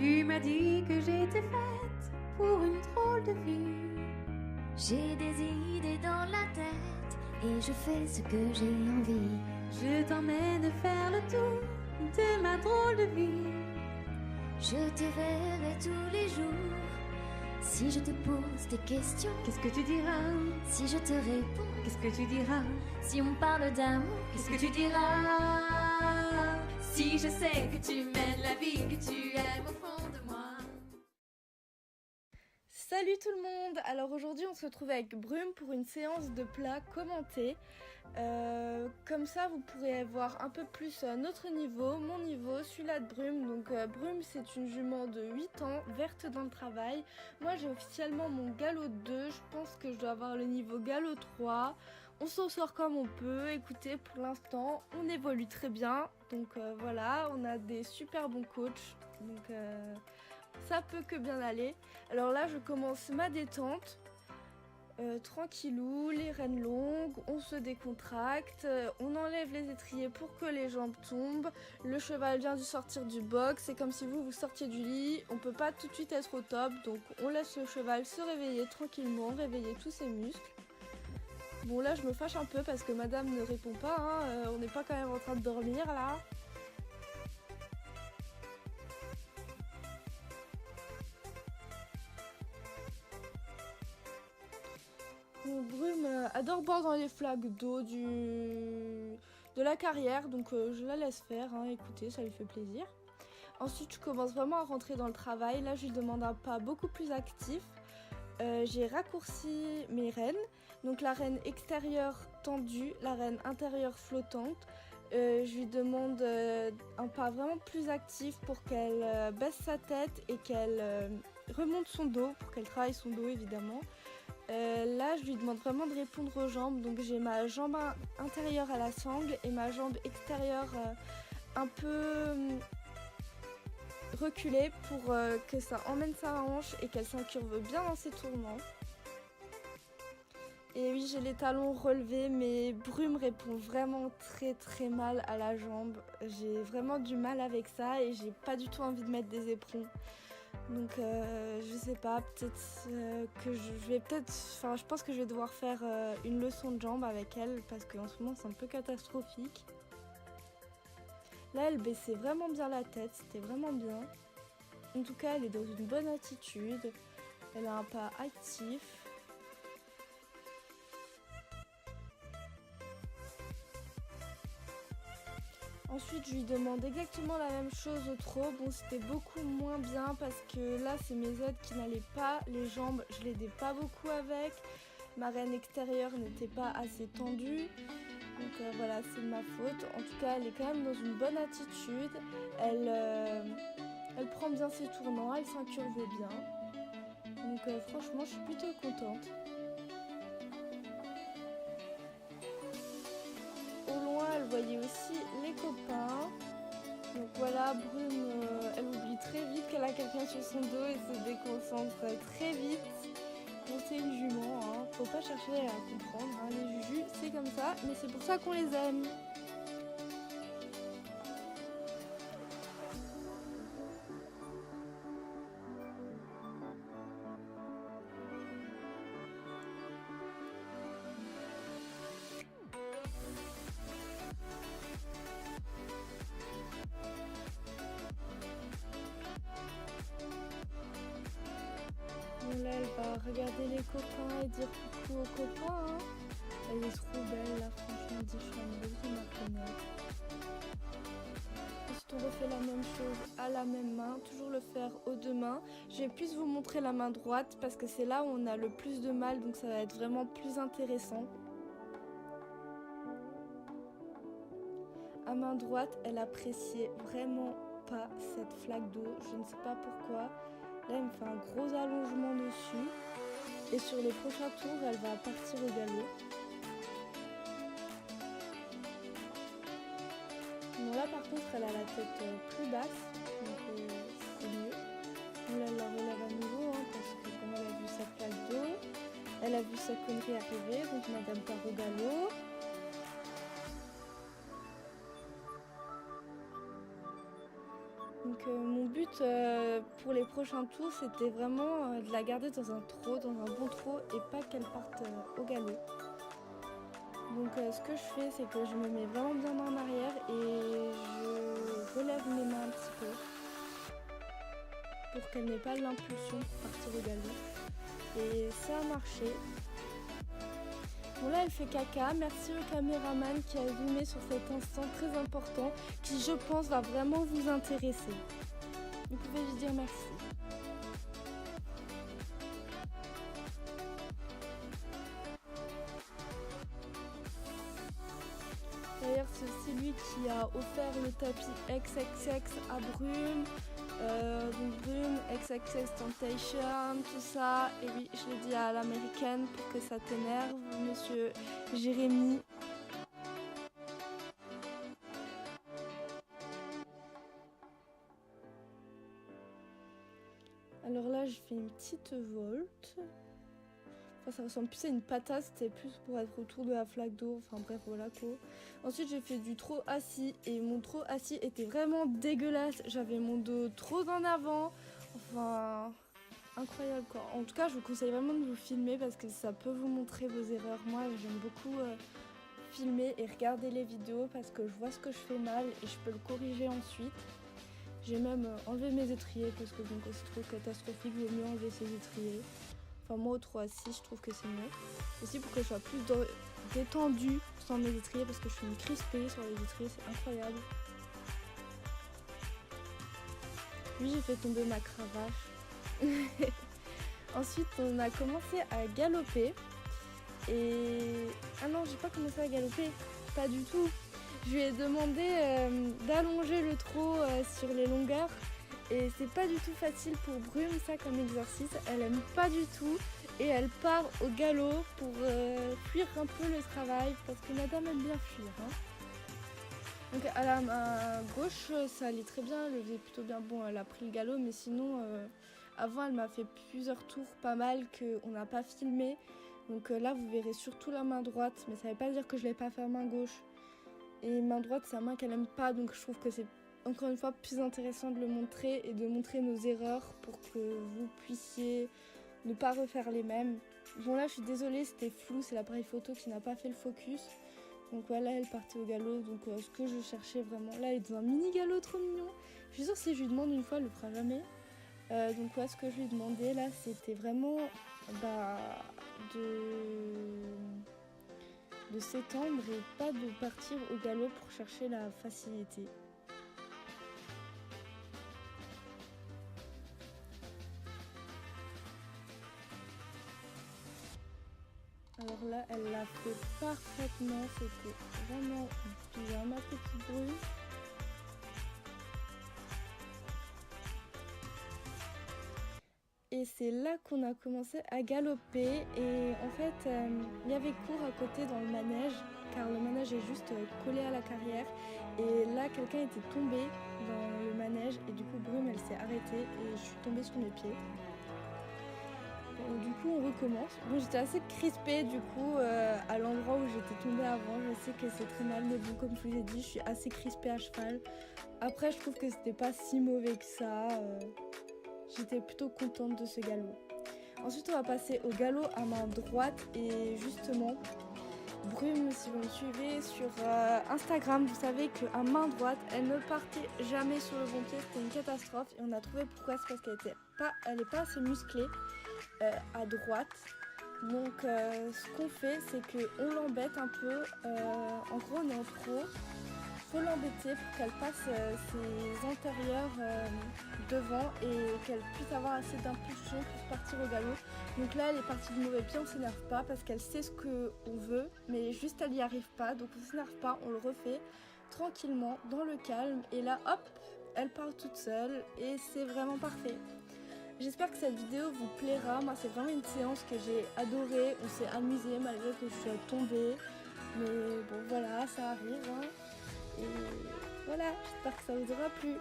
Tu m'as dit que j'étais faite pour une drôle de vie. J'ai des idées dans la tête et je fais ce que j'ai envie. Je t'emmène faire le tour de ma drôle de vie. Je te verrai tous les jours. Si je te pose des questions, Qu'est-ce que tu diras? si je te réponds, Qu'est-ce que tu diras? si on parle d'amour, Qu'est-ce que tu diras? Si je sais que tu mènes la vie que tu aimes au fond de moi. Salut tout le monde! Alors aujourd'hui on se retrouve avec Brume pour une séance de plats commentés. Comme ça vous pourrez voir un peu plus notre niveau, mon niveau, celui-là de Brume. Donc Brume c'est une jument de 8 ans, verte dans le travail. Moi j'ai officiellement mon galop 2, je pense que je dois avoir le niveau galop 3. On s'en sort comme on peut, écoutez pour l'instant on évolue très bien. Donc voilà, on a des super bons coachs. Donc ça peut que bien aller. Alors là je commence ma détente. Tranquillou, les rênes longues, on se décontracte, on enlève les étriers pour que les jambes tombent. Le cheval vient de sortir du box, c'est comme si vous sortiez du lit. On peut pas tout de suite être au top, donc on laisse le cheval se réveiller tranquillement, réveiller tous ses muscles. Bon là je me fâche un peu parce que madame ne répond pas, hein. On n'est pas quand même en train de dormir là. Brume adore boire dans les flaques d'eau de la carrière, donc je la laisse faire, hein. Écoutez, ça lui fait plaisir. Ensuite, je commence vraiment à rentrer dans le travail. Là, je lui demande un pas beaucoup plus actif. J'ai raccourci mes rênes, donc la rêne extérieure tendue, la rêne intérieure flottante. Je lui demande un pas vraiment plus actif pour qu'elle baisse sa tête et qu'elle remonte son dos, pour qu'elle travaille son dos évidemment. Là je lui demande vraiment de répondre aux jambes, donc j'ai ma jambe intérieure à la sangle et ma jambe extérieure un peu reculée pour que ça emmène sa hanche et qu'elle s'incurve bien dans ses tournants. Et oui, j'ai les talons relevés, mais Brume répond vraiment très mal à la jambe. J'ai vraiment du mal avec ça et j'ai pas du tout envie de mettre des éperons. Donc je sais pas, peut-être que je pense que je vais devoir faire une leçon de jambes avec elle parce qu'en ce moment c'est un peu catastrophique. Là elle baissait vraiment bien la tête, c'était vraiment bien. En tout cas elle est dans une bonne attitude, elle a un pas actif. Ensuite, je lui demande exactement la même chose au trot. Bon, c'était beaucoup moins bien parce que là, c'est mes aides qui n'allaient pas. Les jambes, je l'aidais pas beaucoup avec. Ma rêne extérieure n'était pas assez tendue. Donc voilà, c'est de ma faute. En tout cas, elle est quand même dans une bonne attitude. Elle prend bien ses tournants, elle s'incurve bien. Donc franchement, je suis plutôt contente. Elle voyait aussi les copains. Donc voilà, Brume, elle oublie très vite qu'elle a quelqu'un sur son dos et se déconcentre très vite. Bon, c'est une jument, hein. Faut pas chercher à comprendre, hein. Les jujus, c'est comme ça, mais c'est pour ça qu'on les aime. Bon, là, elle va regarder les copains et dire coucou aux copains, hein. Elle est trop belle, là, franchement, je suis amoureuse de ma planète. Ensuite, on refait la même chose à la même main, toujours le faire aux deux mains. Je vais plus vous montrer la main droite parce que c'est là où on a le plus de mal, donc ça va être vraiment plus intéressant. À main droite, elle appréciait vraiment pas cette flaque d'eau, je ne sais pas pourquoi. Là, elle me fait un gros allongement dessus. Et sur les prochains tours, elle va partir au galop. Bon, là, par contre, elle a la tête plus basse. Donc, c'est mieux. On la relève à nouveau, hein, parce que comme elle a vu sa flaque d'eau, elle a vu sa connerie arriver. Donc, madame part au galop. Donc mon mon but pour les prochains tours, c'était vraiment de la garder dans un trot, dans un bon trot, et pas qu'elle parte au galop. Donc ce que je fais, c'est que je me mets vraiment bien en arrière et je relève mes mains un petit peu pour qu'elle n'ait pas l'impulsion pour partir au galop. Et ça a marché. Bon là elle fait caca, merci au caméraman qui a zoomé sur cet instant très important qui je pense va vraiment vous intéresser. Vous pouvez lui dire merci. D'ailleurs c'est aussi lui qui a offert le tapis XXX à Brume. Donc Brume, XXX Temptation, tout ça. Et oui, je l'ai dit à l'américaine pour que ça t'énerve, monsieur Jérémy. Alors là, je fais une petite volte. Enfin, ça ressemble plus à une patate, c'était plus pour être autour de la flaque d'eau. Enfin bref, voilà quoi. Ensuite, j'ai fait du trot assis et mon trot assis était vraiment dégueulasse. J'avais mon dos trop en avant. Enfin, incroyable quoi. En tout cas, je vous conseille vraiment de vous filmer parce que ça peut vous montrer vos erreurs. Moi, j'aime beaucoup filmer et regarder les vidéos parce que je vois ce que je fais mal et je peux le corriger ensuite. J'ai même enlevé mes étriers parce que donc c'est trop catastrophique, il vaut mieux enlever ses étriers. Enfin moi au trot assis je trouve que c'est mieux. Aussi pour que je sois plus détendue sans mes étriers parce que je suis une crispée sur les étriers, c'est incroyable. Puis j'ai fait tomber ma cravache. Ensuite on a commencé à galoper. Et... ah non j'ai pas commencé à galoper, pas du tout. Je lui ai demandé d'allonger le trot sur les longueurs. Et c'est pas du tout facile pour Brume ça comme exercice, elle aime pas du tout et elle part au galop pour fuir un peu le travail parce que madame aime bien fuir. Hein. Donc à la main gauche ça allait très bien, elle le faisait plutôt bien, bon elle a pris le galop mais sinon avant elle m'a fait plusieurs tours pas mal qu'on n'a pas filmé. Donc là vous verrez surtout la main droite mais ça veut pas dire que je l'ai pas fait à main gauche. Et main droite c'est la main qu'elle aime pas donc je trouve que c'est encore une fois plus intéressant de le montrer et de montrer nos erreurs pour que vous puissiez ne pas refaire les mêmes. Bon là je suis désolée c'était flou, c'est l'appareil photo qui n'a pas fait le focus. Donc voilà elle partait au galop, donc ce que je cherchais vraiment, là elle est dans un mini galop trop mignon. Je suis sûre que si je lui demande une fois elle le fera jamais. Donc ouais, ce que je lui demandais là c'était vraiment de s'étendre et pas de partir au galop pour chercher la facilité. Alors là, elle l'a fait parfaitement, c'était vraiment bien ma petite Brume. Et c'est là qu'on a commencé à galoper et en fait, il y avait cours à côté dans le manège car le manège est juste collé à la carrière et là quelqu'un était tombé dans le manège et du coup Brume elle s'est arrêtée et je suis tombée sur mes pieds. Du coup on recommence. Bon j'étais assez crispée du coup à l'endroit où j'étais tombée avant. Je sais que c'est très mal mais bon comme je vous ai dit je suis assez crispée à cheval. Après je trouve que c'était pas si mauvais que ça. J'étais plutôt contente de ce galop. Ensuite on va passer au galop à main droite et justement Brume si vous me suivez sur Instagram vous savez qu'à main droite elle ne partait jamais sur le bon pied, c'était une catastrophe et on a trouvé pourquoi, c'est parce qu'elle n'est pas assez musclée à droite. Donc ce qu'on fait c'est qu'on l'embête un peu, en gros on est en trot, faut l'embêter pour qu'elle passe ses antérieurs devant et qu'elle puisse avoir assez d'impulsion pour partir au galop. Donc là elle est partie du mauvais pied, on s'énerve pas parce qu'elle sait ce qu'on veut mais juste elle n'y arrive pas donc on s'énerve pas, on le refait tranquillement dans le calme et là hop elle part toute seule et c'est vraiment parfait. J'espère que cette vidéo vous plaira, moi c'est vraiment une séance que j'ai adorée, on s'est amusé malgré que je sois tombée mais bon voilà ça arrive hein. Et voilà, j'espère que ça vous aura plu.